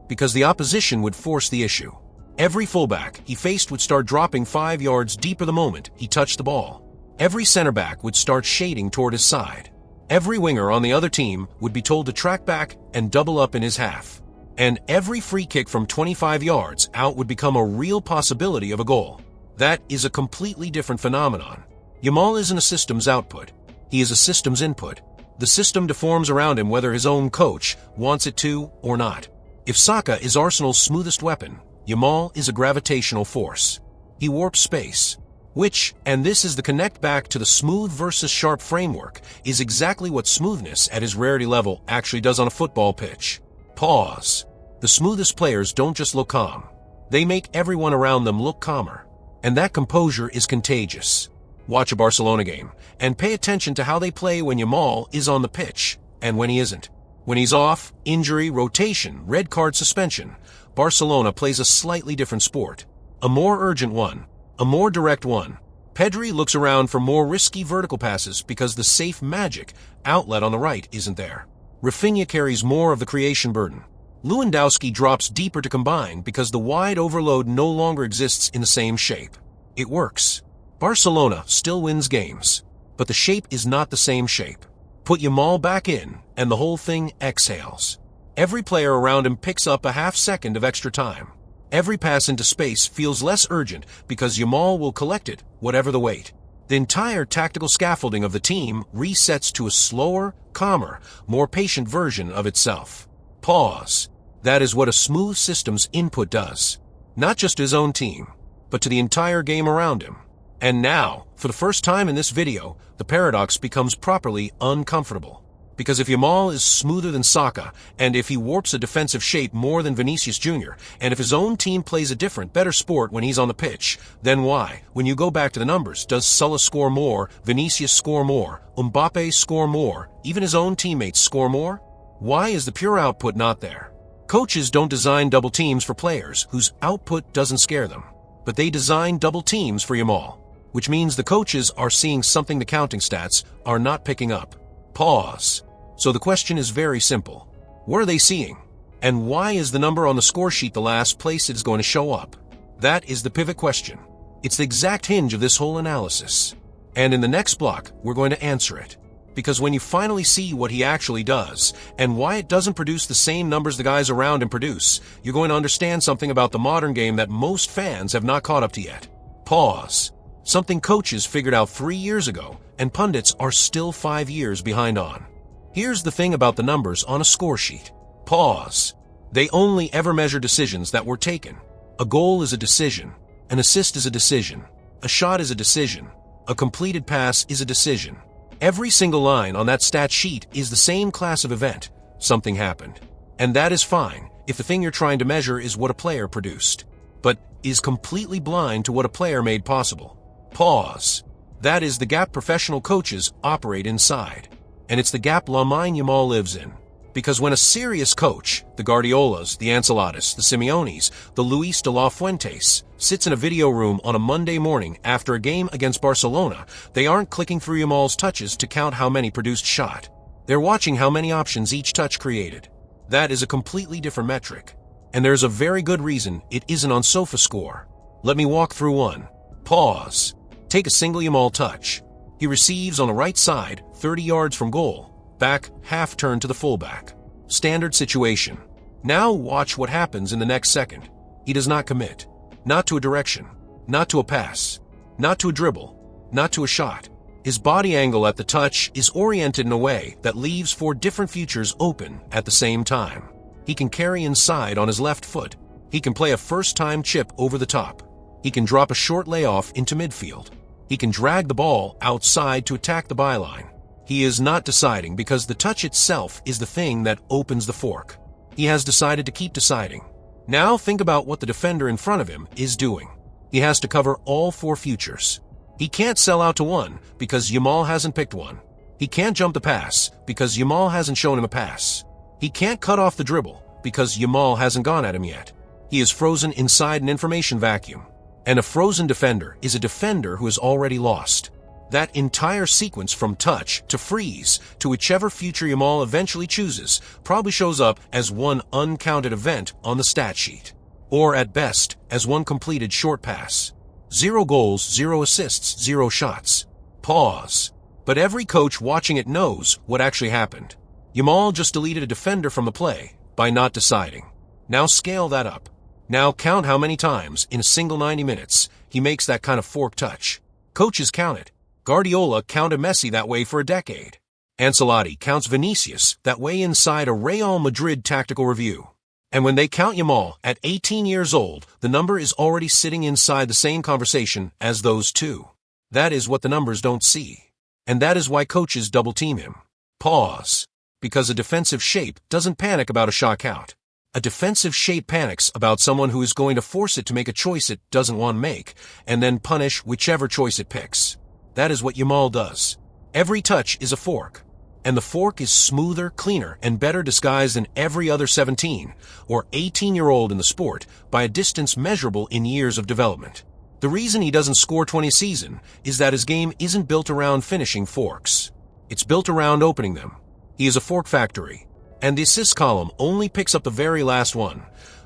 Speaker 1: Because the opposition would force the issue. Every fullback he faced would start dropping 5 yards deeper the moment he touched the ball. Every center back would start shading toward his side. Every winger on the other team would be told to track back and double up in his half. And every free kick from 25 yards out would become a real possibility of a goal. That is a completely different phenomenon. Yamal isn't a system's output. He is a system's input. The system deforms around him whether his own coach wants it to or not. If Saka is Arsenal's smoothest weapon, Yamal is a gravitational force. He warps space. Which, and this is the connect back to the smooth versus sharp framework, is exactly what smoothness at his rarity level actually does on a football pitch. Pause. The smoothest players don't just look calm. They make everyone around them look calmer. And that composure is contagious. Watch a Barcelona game, and pay attention to how they play when Yamal is on the pitch, and when he isn't. When he's off, injury, rotation, red card suspension, Barcelona plays a slightly different sport. A more urgent one. A more direct one. Pedri looks around for more risky vertical passes because the safe magic outlet on the right isn't there. Rafinha carries more of the creation burden. Lewandowski drops deeper to combine because the wide overload no longer exists in the same shape. It works. Barcelona still wins games, but the shape is not the same shape. Put Yamal back in, and the whole thing exhales. Every player around him picks up a half second of extra time. Every pass into space feels less urgent because Yamal will collect it, whatever the wait. The entire tactical scaffolding of the team resets to a slower, calmer, more patient version of itself. Pause. That is what a smooth system's input does. Not just to his own team, but to the entire game around him. And now, for the first time in this video, the paradox becomes properly uncomfortable. Because if Yamal is smoother than Saka, and if he warps a defensive shape more than Vinicius Jr., and if his own team plays a different, better sport when he's on the pitch, then why, when you go back to the numbers, does Salah score more, Vinicius score more, Mbappé score more, even his own teammates score more? Why is the pure output not there? Coaches don't design double teams for players whose output doesn't scare them, but they design double teams for Yamal, which means the coaches are seeing something the counting stats are not picking up. Pause. So the question is very simple. What are they seeing? And why is the number on the score sheet the last place it is going to show up? That is the pivot question. It's the exact hinge of this whole analysis. And in the next block, we're going to answer it. Because when you finally see what he actually does, and why it doesn't produce the same numbers the guys around him produce, you're going to understand something about the modern game that most fans have not caught up to yet. Pause. Something coaches figured out 3 years ago, and pundits are still 5 years behind on. Here's the thing about the numbers on a score sheet. Pause. They only ever measure decisions that were taken. A goal is a decision. An assist is a decision. A shot is a decision. A completed pass is a decision. Every single line on that stat sheet is the same class of event. Something happened. And that is fine if the thing you're trying to measure is what a player produced, but is completely blind to what a player made possible. Pause. That is the gap professional coaches operate inside. And it's the gap Lamine Yamal lives in. Because when a serious coach, the Guardiolas, the Ancelottis, the Simeones, the Luis de la Fuentes, sits in a video room on a Monday morning after a game against Barcelona, they aren't clicking through Yamal's touches to count how many produced shot. They're watching how many options each touch created. That is a completely different metric. And there's a very good reason it isn't on SofaScore. Let me walk through one. Pause. Take a single Yamal touch. He receives on the right side, 30 yards from goal. Back, half turn to the fullback. Standard situation. Now watch what happens in the next second. He does not commit. Not to a direction. Not to a pass. Not to a dribble. Not to a shot. His body angle at the touch is oriented in a way that leaves 4 different futures open at the same time. He can carry inside on his left foot. He can play a first-time chip over the top. He can drop a short layoff into midfield. He can drag the ball outside to attack the byline. He is not deciding because the touch itself is the thing that opens the fork. He has decided to keep deciding. Now think about what the defender in front of him is doing. He has to cover all 4 futures. He can't sell out to one because Yamal hasn't picked one. He can't jump the pass because Yamal hasn't shown him a pass. He can't cut off the dribble because Yamal hasn't gone at him yet. He is frozen inside an information vacuum. And a frozen defender is a defender who has already lost. That entire sequence from touch to freeze to whichever future Yamal eventually chooses probably shows up as one uncounted event on the stat sheet. Or at best, as one completed short pass. 0 goals, 0 assists, 0 shots. Pause. But every coach watching it knows what actually happened. Yamal just deleted a defender from the play by not deciding. Now scale that up. Now count how many times in a single 90 minutes he makes that kind of fork touch. Coaches count it. Guardiola counted Messi that way for a decade. Ancelotti counts Vinicius that way inside a Real Madrid tactical review. And when they count Yamal at 18 years old, the number is already sitting inside the same conversation as those two. That is what the numbers don't see. And that is why coaches double team him. Pause. Because a defensive shape doesn't panic about a shot count. A defensive shape panics about someone who is going to force it to make a choice it doesn't want to make, and then punish whichever choice it picks. That is what Yamal does. Every touch is a fork. And the fork is smoother, cleaner, and better disguised than every other 17 or 18-year-old in the sport by a distance measurable in years of development. The reason he doesn't score 20 a season is that his game isn't built around finishing forks. It's built around opening them. He is a fork factory. And the assist column only picks up the very last one,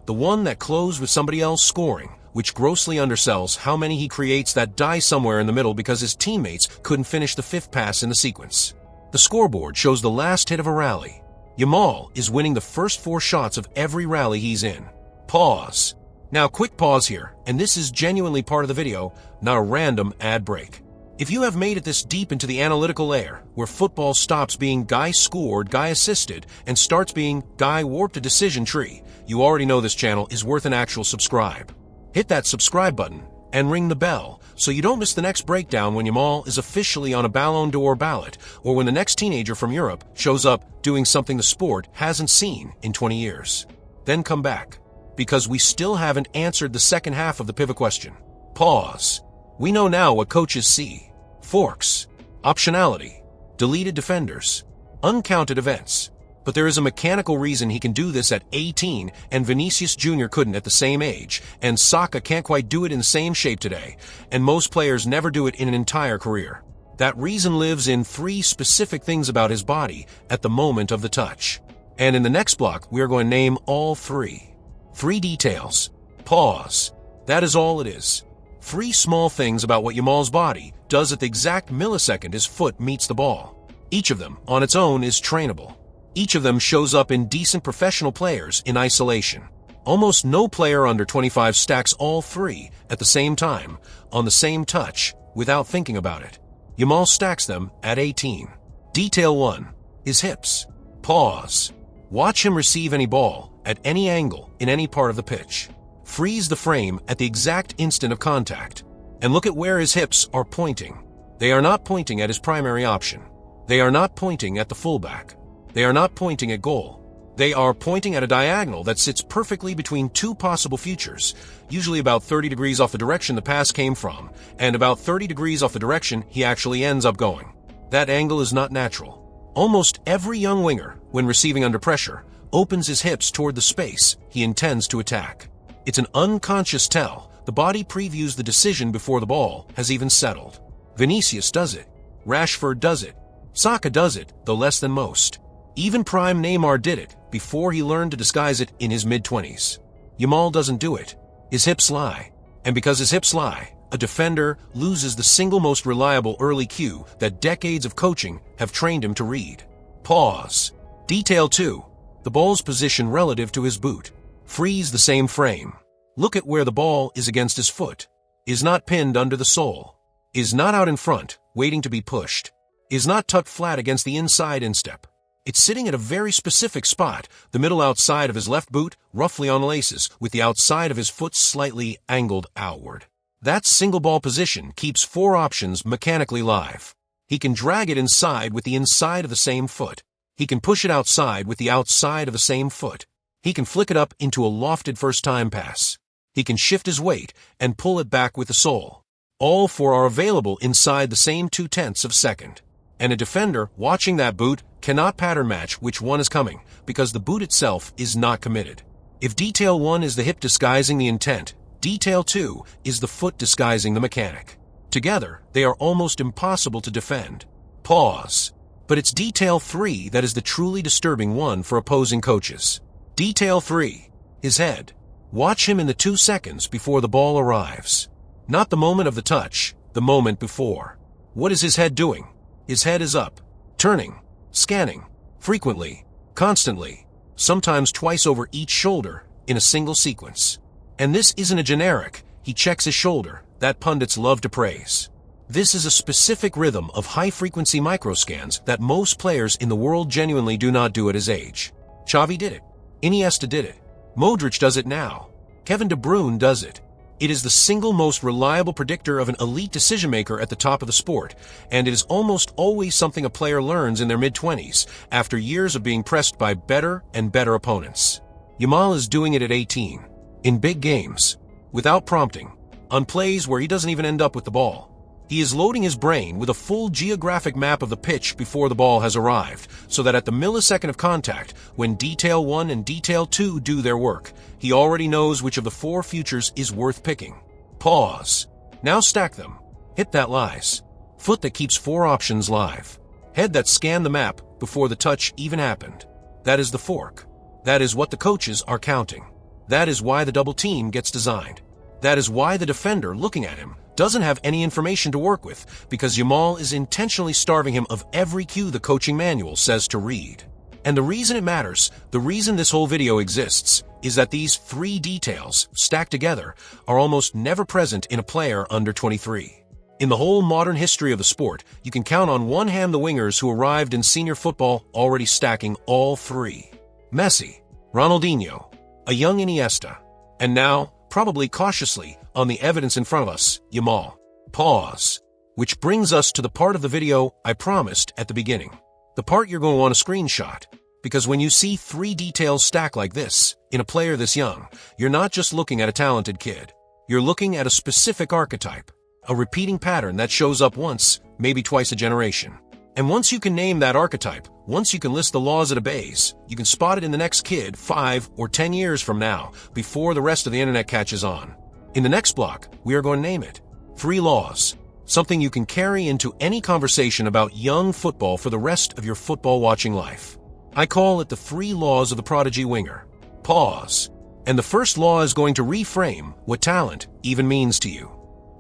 Speaker 1: the one that closed with somebody else scoring, which grossly undersells how many he creates that die somewhere in the middle because his teammates couldn't finish the 5th pass in the sequence. The scoreboard shows the last hit of a rally, Yamal is winning the first 4 shots of every rally he's in. Pause. Now quick pause here, and this is genuinely part of the video, not a random ad break. If you have made it this deep into the analytical layer, where football stops being guy scored, guy assisted, and starts being guy warped a decision tree, you already know this channel is worth an actual subscribe. Hit that subscribe button and ring the bell so you don't miss the next breakdown when Yamal is officially on a Ballon d'Or ballot, or when the next teenager from Europe shows up doing something the sport hasn't seen in 20 years. Then come back, because we still haven't answered the second half of the pivot question. Pause. We know now what coaches see: forks, optionality, deleted defenders, uncounted events. But there is a mechanical reason he can do this at 18 and Vinicius Jr. couldn't at the same age, and Saka can't quite do it in the same shape today, and most players never do it in an entire career. That reason lives in 3 specific things about his body at the moment of the touch. And in the next block, we are going to name all 3. 3 details. Pause. That is all it is. 3 small things about what Yamal's body does at the exact millisecond his foot meets the ball. Each of them, on its own, is trainable. Each of them shows up in decent professional players in isolation. Almost no player under 25 stacks all 3 at the same time, on the same touch, without thinking about it. Yamal stacks them at 18. Detail 1. His hips. Pause. Watch him receive any ball, at any angle, in any part of the pitch. Freeze the frame at the exact instant of contact, and look at where his hips are pointing. They are not pointing at his primary option. They are not pointing at the fullback. They are not pointing at goal. They are pointing at a diagonal that sits perfectly between 2 possible futures, usually about 30 degrees off the direction the pass came from, and about 30 degrees off the direction he actually ends up going. That angle is not natural. Almost every young winger, when receiving under pressure, opens his hips toward the space he intends to attack. It's an unconscious tell. The body previews the decision before the ball has even settled. Vinicius does it. Rashford does it. Saka does it, though less than most. Even prime Neymar did it before he learned to disguise it in his mid-20s. Yamal doesn't do it. His hips lie. And because his hips lie, a defender loses the single most reliable early cue that decades of coaching have trained him to read. Pause. Detail 2. The ball's position relative to his boot. Freeze the same frame. Look at where the ball is against his foot. Is not pinned under the sole. Is not out in front, waiting to be pushed. Is not tucked flat against the inside instep. It's sitting at a very specific spot, the middle outside of his left boot, roughly on laces, with the outside of his foot slightly angled outward. That single ball position keeps 4 options mechanically live. He can drag it inside with the inside of the same foot. He can push it outside with the outside of the same foot. He can flick it up into a lofted first-time pass. He can shift his weight and pull it back with the sole. All 4 are available inside the same 0.2 seconds. And a defender watching that boot cannot pattern match which one is coming, because the boot itself is not committed. If detail 1 is the hip disguising the intent, detail 2 is the foot disguising the mechanic. Together, they are almost impossible to defend. Pause. But it's detail 3 that is the truly disturbing one for opposing coaches. Detail 3. His head. Watch him in the 2 seconds before the ball arrives. Not the moment of the touch, the moment before. What is his head doing? His head is up, turning, scanning, frequently, constantly, sometimes twice over each shoulder in a single sequence. And this isn't a generic, he checks his shoulder, that pundits love to praise. This is a specific rhythm of high-frequency microscans that most players in the world genuinely do not do at his age. Xavi did it. Iniesta did it. Modric does it now. Kevin De Bruyne does it. It is the single most reliable predictor of an elite decision-maker at the top of the sport, and it is almost always something a player learns in their mid-20s, after years of being pressed by better and better opponents. Yamal is doing it at 18, in big games, without prompting, on plays where he doesn't even end up with the ball. He is loading his brain with a full geographic map of the pitch before the ball has arrived, so that at the millisecond of contact, when detail 1 and detail 2 do their work, he already knows which of the 4 futures is worth picking. Pause. Now stack them. Hit that lies. Foot that keeps 4 options live. Head that scanned the map before the touch even happened. That is the fork. That is what the coaches are counting. That is why the double team gets designed. That is why the defender looking at him doesn't have any information to work with, because Yamal is intentionally starving him of every cue the coaching manual says to read. And the reason it matters, the reason this whole video exists, is that these 3 details, stacked together, are almost never present in a player under 23. In the whole modern history of the sport, you can count on one hand the wingers who arrived in senior football already stacking all 3. Messi, Ronaldinho, a young Iniesta, and now, probably cautiously, on the evidence in front of us, Yamal. Pause. Which brings us to the part of the video I promised at the beginning. The part you're going to want to screenshot. Because when you see 3 details stacked like this, in a player this young, you're not just looking at a talented kid. You're looking at a specific archetype. A repeating pattern that shows up once, maybe twice a generation. And once you can name that archetype, once you can list the laws it obeys, you can spot it in the next kid 5 or 10 years from now, before the rest of the internet catches on. In the next block, we are going to name it 3 laws. Something you can carry into any conversation about young football for the rest of your football watching life. I call it the 3 laws of the prodigy winger. Pause. And the first law is going to reframe what talent even means to you.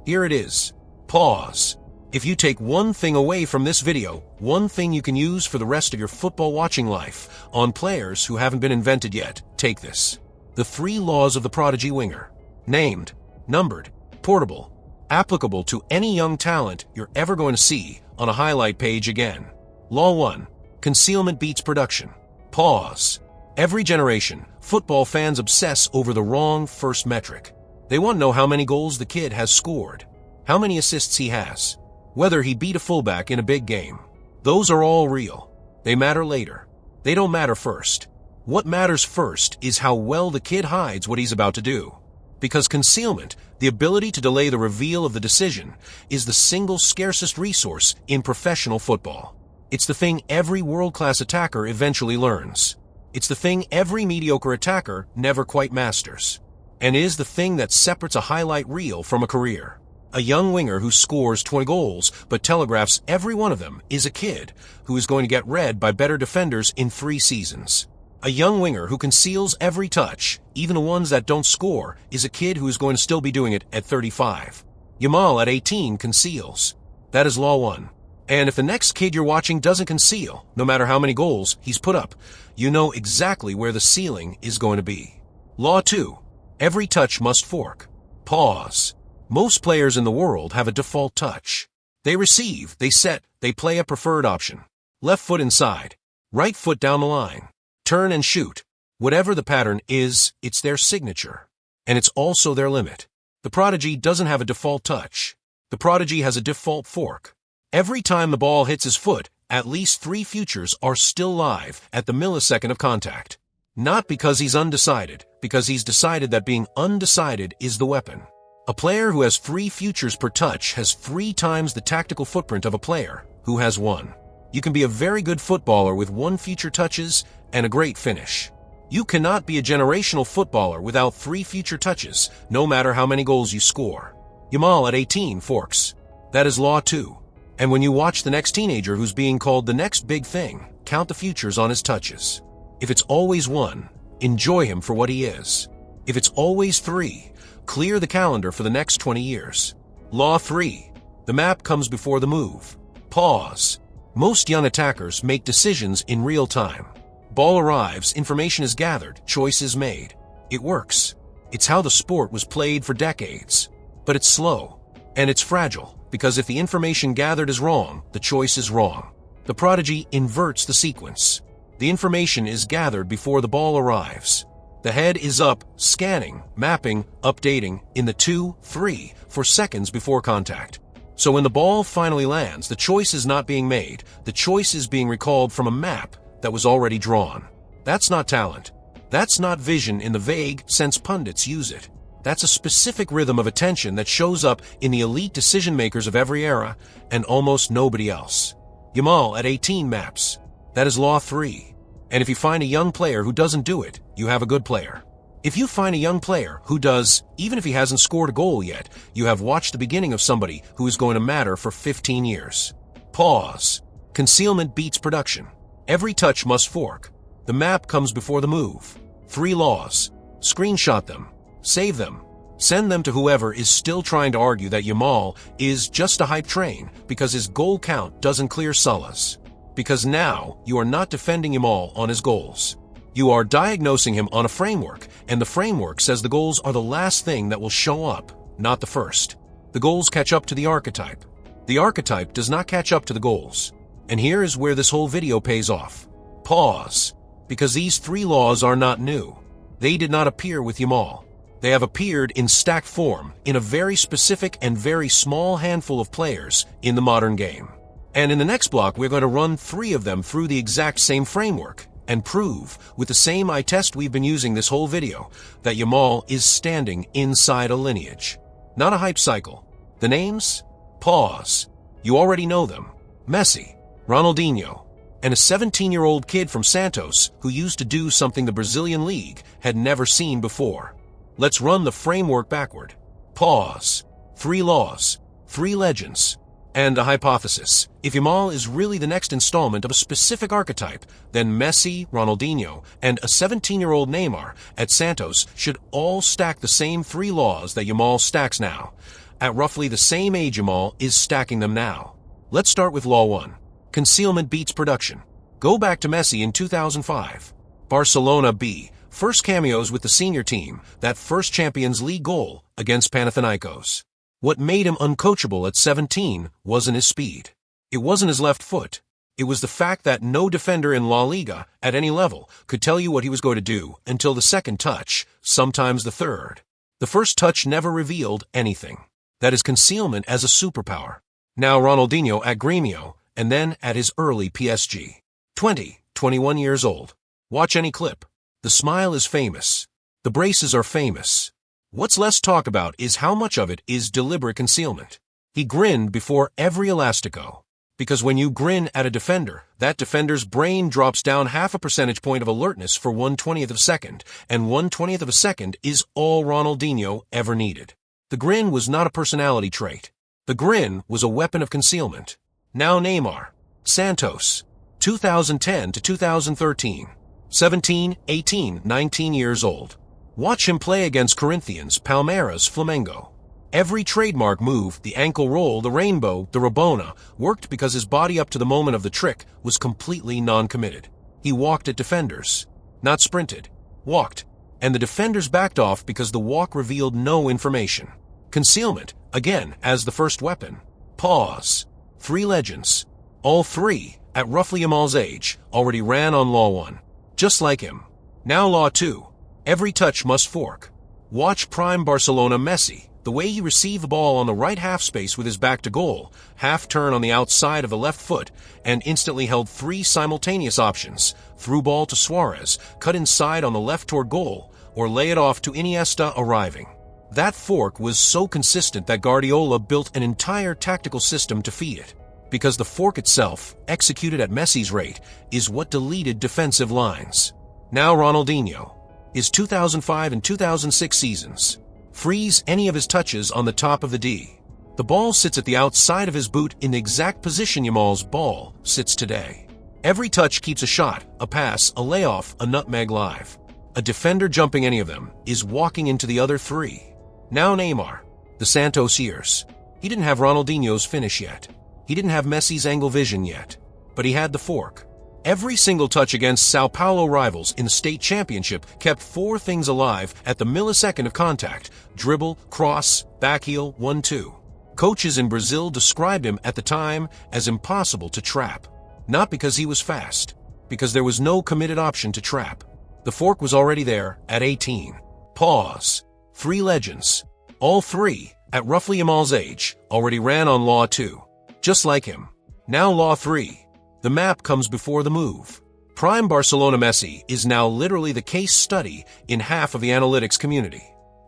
Speaker 1: Here it is. Pause. If you take one thing away from this video, one thing you can use for the rest of your football watching life, on players who haven't been invented yet, take this. The 3 laws of the prodigy winger. Named, numbered, portable, applicable to any young talent you're ever going to see on a highlight page again. Law 1. Concealment beats production. Pause. Every generation, football fans obsess over the wrong first metric. They want to know how many goals the kid has scored, how many assists he has, whether he beat a fullback in a big game. Those are all real. They matter later. They don't matter first. What matters first is how well the kid hides what he's about to do. Because concealment, the ability to delay the reveal of the decision, is the single scarcest resource in professional football. It's the thing every world-class attacker eventually learns. It's the thing every mediocre attacker never quite masters. And is the thing that separates a highlight reel from a career. A young winger who scores 20 goals but telegraphs every one of them is a kid who is going to get read by better defenders in 3 seasons. A young winger who conceals every touch, even the ones that don't score, is a kid who is going to still be doing it at 35. Yamal at 18 conceals. That is law 1. And if the next kid you're watching doesn't conceal, no matter how many goals he's put up, you know exactly where the ceiling is going to be. Law 2. Every touch must fork. Pause. Most players in the world have a default touch. They receive, they set, they play a preferred option. Left foot inside, right foot down the line, turn and shoot. Whatever the pattern is, it's their signature. And it's also their limit. The prodigy doesn't have a default touch. The prodigy has a default fork. Every time the ball hits his foot, at least 3 futures are still live at the millisecond of contact. Not because he's undecided, because he's decided that being undecided is the weapon. A player who has 3 futures per touch has 3 times the tactical footprint of a player who has 1. You can be a very good footballer with 1 future touches and a great finish. You cannot be a generational footballer without 3 future touches, no matter how many goals you score. Yamal at 18 forks. That is law 2. And when you watch the next teenager who's being called the next big thing, count the futures on his touches. If it's always 1, enjoy him for what he is. If it's always 3, clear the calendar for the next 20 years. Law 3. The map comes before the move. Pause. Most young attackers make decisions in real time. Ball arrives, information is gathered, choice is made. It works. It's how the sport was played for decades. But it's slow. And it's fragile, because if the information gathered is wrong, the choice is wrong. The prodigy inverts the sequence. The information is gathered before the ball arrives. The head is up, scanning, mapping, updating in the 2, 3, for seconds before contact. So when the ball finally lands, the choice is not being made. The choice is being recalled from a map that was already drawn. That's not talent. That's not vision in the vague sense pundits use it. That's a specific rhythm of attention that shows up in the elite decision makers of every era and almost nobody else. Yamal at 18 maps. That is law 3. And if you find a young player who doesn't do it, you have a good player. If you find a young player who does, even if he hasn't scored a goal yet, you have watched the beginning of somebody who is going to matter for 15 years. Pause. Concealment beats production. Every touch must fork. The map comes before the move. 3 laws. Screenshot them. Save them. Send them to whoever is still trying to argue that Yamal is just a hype train because his goal count doesn't clear Salah's. Because now you are not defending Yamal on his goals. You are diagnosing him on a framework, and the framework says the goals are the last thing that will show up, not the first. The goals catch up to the archetype. The archetype does not catch up to the goals. And here is where this whole video pays off. Pause. Because these three laws are not new. They did not appear with Yamal. They have appeared in stacked form in a very specific and very small handful of players in the modern game. And in the next block, we're going to run 3 of them through the exact same framework and prove, with the same eye test we've been using this whole video, that Yamal is standing inside a lineage. Not a hype cycle. The names? Pause. You already know them. Messi, Ronaldinho, and a 17-year-old kid from Santos who used to do something the Brazilian league had never seen before. Let's run the framework backward. Pause. 3 laws, 3 legends, and a hypothesis. If Yamal is really the next installment of a specific archetype, then Messi, Ronaldinho, and a 17-year-old Neymar at Santos should all stack the same 3 laws that Yamal stacks now. At roughly the same age Yamal is stacking them now. Let's start with Law 1. Concealment beats production. Go back to Messi in 2005. Barcelona B. First cameos with the senior team, that first Champions League goal against Panathinaikos. What made him uncoachable at 17 wasn't his speed. It wasn't his left foot. It was the fact that no defender in La Liga at any level could tell you what he was going to do until the second touch, sometimes the third. The first touch never revealed anything. That is concealment as a superpower. Now Ronaldinho at Grêmio, and then at his early PSG. 21 years old. Watch any clip. The smile is famous. The braces are famous. What's less talk about is how much of it is deliberate concealment. He grinned before every elastico. Because when you grin at a defender, that defender's brain drops down half a percentage point of alertness for 1/20th of a second, and 1/20th of a second is all Ronaldinho ever needed. The grin was not a personality trait. The grin was a weapon of concealment. Now Neymar. Santos. 2010 to 2013. 17, 18, 19 years old. Watch him play against Corinthians, Palmeiras, Flamengo. Every trademark move, the ankle roll, the rainbow, the Rabona, worked because his body up to the moment of the trick was completely non-committed. He walked at defenders. Not sprinted. Walked. And the defenders backed off because the walk revealed no information. Concealment, again, as the first weapon. Pause. 3 legends. All 3, at roughly Yamal's age, already ran on Law 1. Just like him. Now Law 2. Every touch must fork. Watch prime Barcelona Messi, the way he received the ball on the right half space with his back to goal, half turn on the outside of the left foot, and instantly held 3 simultaneous options: through ball to Suarez, cut inside on the left toward goal, or lay it off to Iniesta arriving. That fork was so consistent that Guardiola built an entire tactical system to feed it. Because the fork itself, executed at Messi's rate, is what deleted defensive lines. Now Ronaldinho. His 2005 and 2006 seasons. Freeze any of his touches on the top of the D. The ball sits at the outside of his boot in the exact position Yamal's ball sits today. Every touch keeps a shot, a pass, a layoff, a nutmeg live. A defender jumping any of them is walking into the other 3. Now Neymar. The Santos years. He didn't have Ronaldinho's finish yet. He didn't have Messi's angle vision yet. But he had the fork. Every single touch against Sao Paulo rivals in the state championship kept 4 things alive at the millisecond of contact: dribble, cross, backheel, 1-2. Coaches in Brazil described him at the time as impossible to trap. Not because he was fast, because there was no committed option to trap. The fork was already there at 18. Pause. 3 legends. All 3, at roughly Yamal's age, already ran on Law 2. Just like him. Now Law 3. The map comes before the move. Prime Barcelona Messi is now literally the case study in half of the analytics community.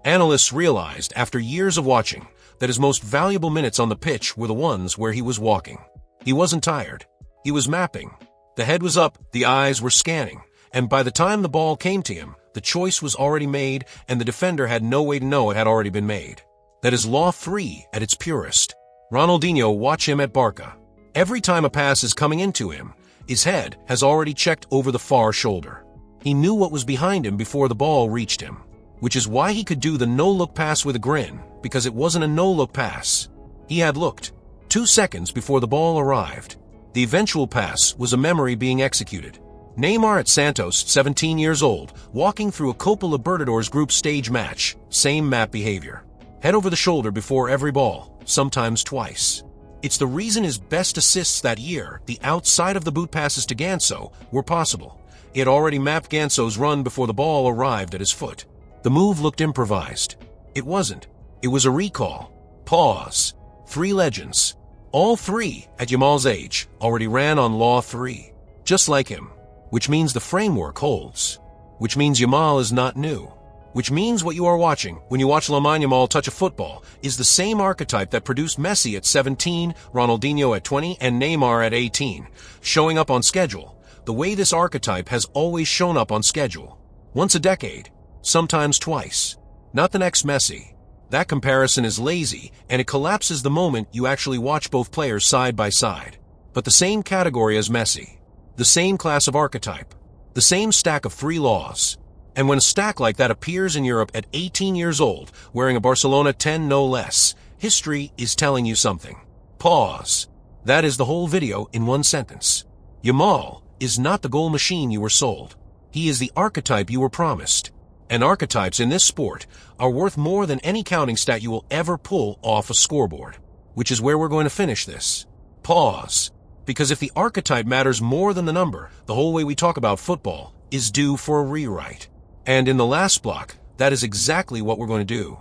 Speaker 1: Analysts realized after years of watching that his most valuable minutes on the pitch were the ones where he was walking. He wasn't tired. He was mapping. The head was up, the eyes were scanning, and by the time the ball came to him, the choice was already made and the defender had no way to know it had already been made. That is Law 3 at its purest. Ronaldinho, watch him at Barca. Every time a pass is coming into him, his head has already checked over the far shoulder. He knew what was behind him before the ball reached him, which is why he could do the no-look pass with a grin, because it wasn't a no-look pass. He had looked. 2 seconds before the ball arrived. The eventual pass was a memory being executed. Neymar at Santos, 17 years old, walking through a Copa Libertadores group stage match, same map behavior. Head over the shoulder before every ball, sometimes twice. It's the reason his best assists that year, the outside of the boot passes to Ganso, were possible. He had already mapped Ganso's run before the ball arrived at his foot. The move looked improvised. It wasn't. It was a recall. Pause. 3 legends. All 3, at Yamal's age, already ran on Law 3. Just like him. Which means the framework holds. Which means Yamal is not new. Which means what you are watching when you watch Lamine Yamal touch a football is the same archetype that produced Messi at 17, Ronaldinho at 20, and Neymar at 18. Showing up on schedule. The way this archetype has always shown up on schedule. Once a decade. Sometimes twice. Not the next Messi. That comparison is lazy, and it collapses the moment you actually watch both players side by side. But the same category as Messi. The same class of archetype. The same stack of 3 laws. And when a stack like that appears in Europe at 18 years old, wearing a Barcelona 10 no less, history is telling you something. Pause. That is the whole video in one sentence. Yamal is not the goal machine you were sold. He is the archetype you were promised. And archetypes in this sport are worth more than any counting stat you will ever pull off a scoreboard. Which is where we're going to finish this. Pause. Because if the archetype matters more than the number, the whole way we talk about football is due for a rewrite. And in the last block, that is exactly what we're going to do.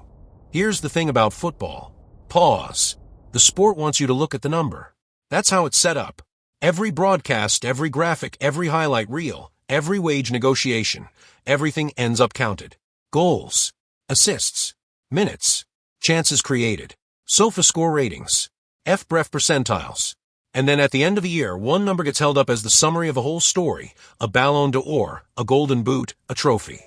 Speaker 1: Here's the thing about football. Pause. The sport wants you to look at the number. That's how it's set up. Every broadcast, every graphic, every highlight reel, every wage negotiation, everything ends up counted. Goals, assists, minutes, chances created, SofaScore ratings, FBref percentiles. And then at the end of the year, one number gets held up as the summary of a whole story, a Ballon d'Or, a Golden Boot, a trophy.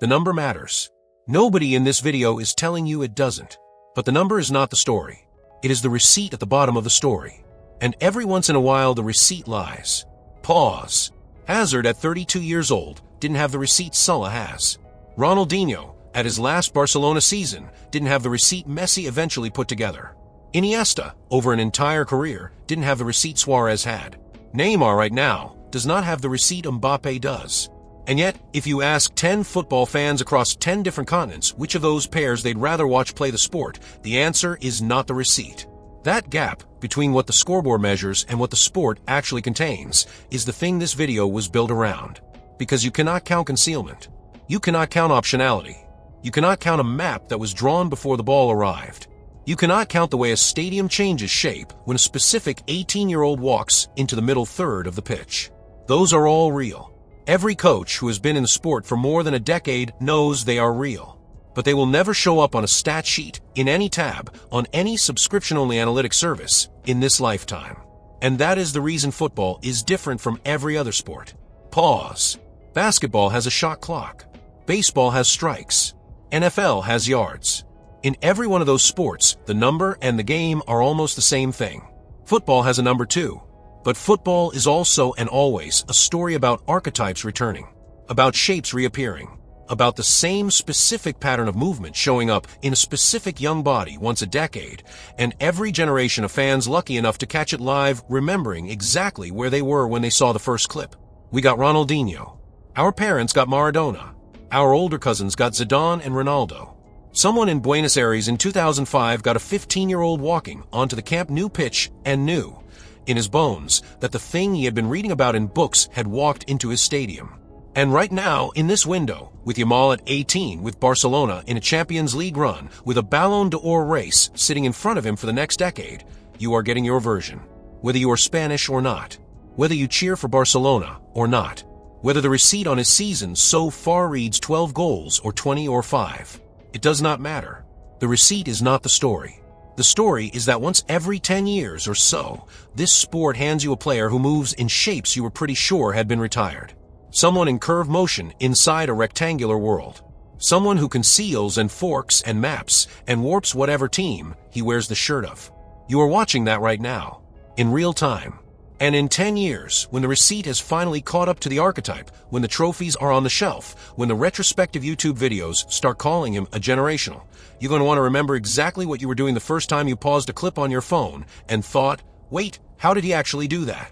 Speaker 1: The number matters. Nobody in this video is telling you it doesn't. But the number is not the story. It is the receipt at the bottom of the story. And every once in a while, the receipt lies. Pause. Hazard at 32 years old didn't have the receipt Salah has. Ronaldinho, at his last Barcelona season, didn't have the receipt Messi eventually put together. Iniesta, over an entire career, didn't have the receipt Suarez had. Neymar right now does not have the receipt Mbappé does. And yet, if you ask 10 football fans across 10 different continents which of those pairs they'd rather watch play the sport, the answer is not the receipt. That gap between what the scoreboard measures and what the sport actually contains is the thing this video was built around. Because you cannot count concealment. You cannot count optionality. You cannot count a map that was drawn before the ball arrived. You cannot count the way a stadium changes shape when a specific 18-year-old walks into the middle third of the pitch. Those are all real. Every coach who has been in the sport for more than a decade knows they are real. But they will never show up on a stat sheet, in any tab, on any subscription-only analytics service, in this lifetime. And that is the reason football is different from every other sport. Pause. Basketball has a shot clock. Baseball has strikes. NFL has yards. In every one of those sports, the number and the game are almost the same thing. Football has a number too. But football is also and always a story about archetypes returning, about shapes reappearing, about the same specific pattern of movement showing up in a specific young body once a decade, and every generation of fans lucky enough to catch it live remembering exactly where they were when they saw the first clip. We got Ronaldinho. Our parents got Maradona. Our older cousins got Zidane and Ronaldo. Someone in Buenos Aires in 2005 got a 15-year-old walking onto the Camp Nou pitch and knew, in his bones, that the thing he had been reading about in books had walked into his stadium. And right now, in this window, with Yamal at 18, with Barcelona in a Champions League run, with a Ballon d'Or race sitting in front of him for the next decade, you are getting your version. Whether you are Spanish or not. Whether you cheer for Barcelona or not. Whether the receipt on his season so far reads 12 goals or 20 or 5. It does not matter. The receipt is not the story. The story is that once every 10 years or so, this sport hands you a player who moves in shapes you were pretty sure had been retired. Someone in curved motion inside a rectangular world. Someone who conceals and forks and maps and warps whatever team he wears the shirt of. You are watching that right now, in real time. And in 10 years, when the receipt has finally caught up to the archetype, when the trophies are on the shelf, when the retrospective YouTube videos start calling him a generational, you're going to want to remember exactly what you were doing the first time you paused a clip on your phone and thought, wait, how did he actually do that?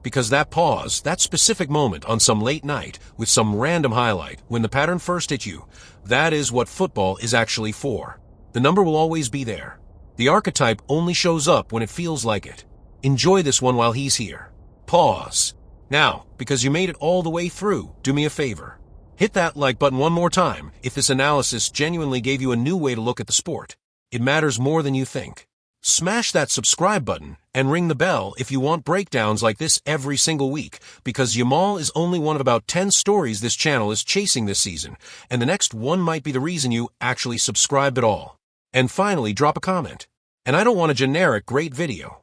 Speaker 1: Because that pause, that specific moment on some late night with some random highlight when the pattern first hit you, that is what football is actually for. The number will always be there. The archetype only shows up when it feels like it. Enjoy this one while he's here. Pause. Now, because you made it all the way through, do me a favor. Hit that like button one more time if this analysis genuinely gave you a new way to look at the sport. It matters more than you think. Smash that subscribe button and ring the bell if you want breakdowns like this every single week, because Yamal is only one of about 10 stories this channel is chasing this season, and the next one might be the reason you actually subscribe at all. And finally, drop a comment. And I don't want a generic great video.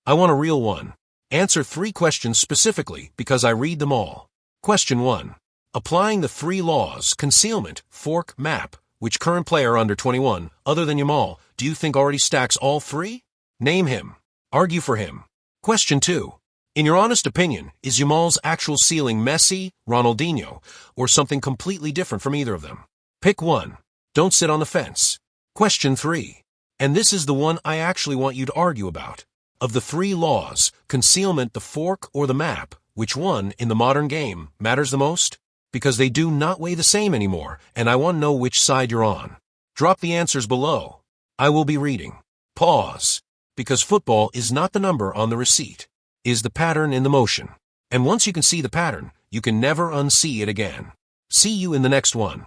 Speaker 1: I want a real one. Answer 3 questions specifically because I read them all. Question 1. Applying the 3 laws, concealment, fork, map, which current player under 21, other than Yamal, do you think already stacks all 3? Name him. Argue for him. Question 2. In your honest opinion, is Yamal's actual ceiling Messi, Ronaldinho, or something completely different from either of them? Pick one. Don't sit on the fence. Question 3. And this is the one I actually want you to argue about. Of the 3 laws, concealment, the fork, or the map, which one, in the modern game, matters the most? Because they do not weigh the same anymore, and I want to know which side you're on. Drop the answers below. I will be reading. Pause. Because football is not the number on the receipt, is the pattern in the motion. And once you can see the pattern, you can never unsee it again. See you in the next one.